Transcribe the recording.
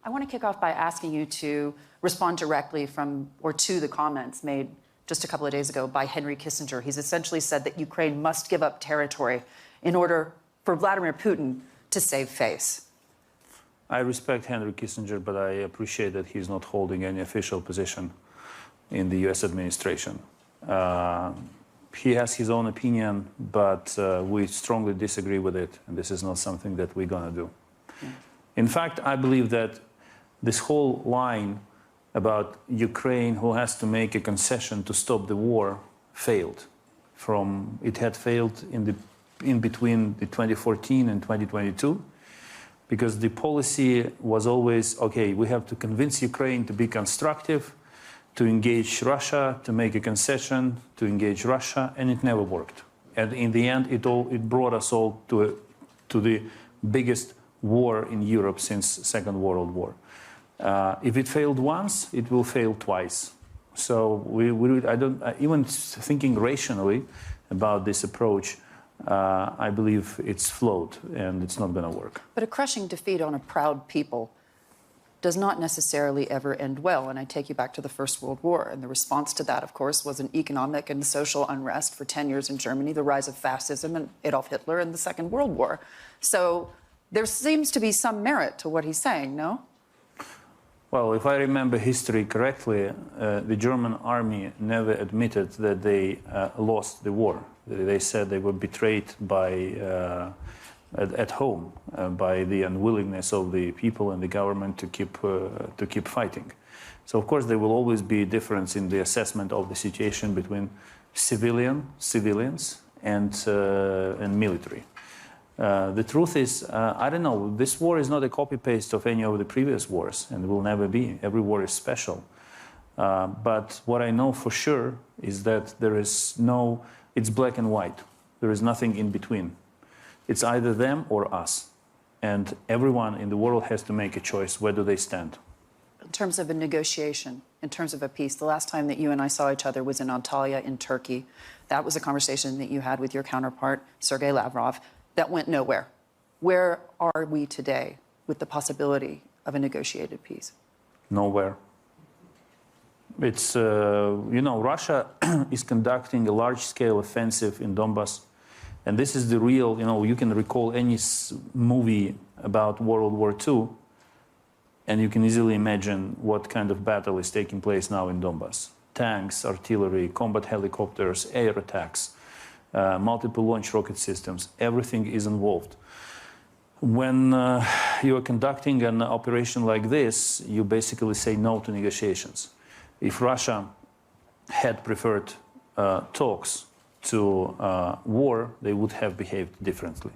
I want to kick off by asking you to respond directly to the comments made just a couple of days ago by Henry Kissinger. He's essentially said that Ukraine must give up territory in order for Vladimir Putin to save face. I respect Henry Kissinger, but I appreciate that he's not holding any official position in the U.S. administration. He has his own opinion, but we strongly disagree with it, and this is not something that we're going to do. Yeah. In fact, I believe that this whole line about Ukraine who has to make a concession to stop the war failed. It had failed in between the 2014 and 2022, because the policy was always, okay, we have to convince Ukraine to be constructive, to engage Russia, to make a concession, to engage Russia, and it never worked. And in the end, it brought us all to the biggest war in Europe since Second World War. If it failed once, it will fail twice. So even thinking rationally about this approach, I believe it's flawed and it's not going to work. But a crushing defeat on a proud people does not necessarily ever end well. And I take you back to the First World War. And the response to that, of course, was an economic and social unrest for 10 years in Germany, the rise of fascism and Adolf Hitler, and the Second World War. So there seems to be some merit to what he's saying, no? Well, if I remember history correctly, the German army never admitted that they lost the war. They said they were betrayed by at home by the unwillingness of the people and the government to keep fighting. So of course there will always be a difference in the assessment of the situation between civilians and military. The truth is, I don't know, this war is not a copy-paste of any of the previous wars, and will never be. Every war is special. But what I know for sure is that it's black and white. There is nothing in between. It's either them or us. And everyone in the world has to make a choice. Where do they stand? In terms of a negotiation, in terms of a peace, the last time that you and I saw each other was in Antalya in Turkey. That was a conversation that you had with your counterpart, Sergei Lavrov, that went nowhere. Where are we today with the possibility of a negotiated peace? Nowhere. It's, Russia is conducting a large-scale offensive in Donbass. And this is the real, you can recall any movie about World War II, and you can easily imagine what kind of battle is taking place now in Donbass. Tanks, artillery, combat helicopters, air attacks, multiple launch rocket systems, everything is involved. When you are conducting an operation like this, you basically say no to negotiations. If Russia had preferred talks to war, they would have behaved differently.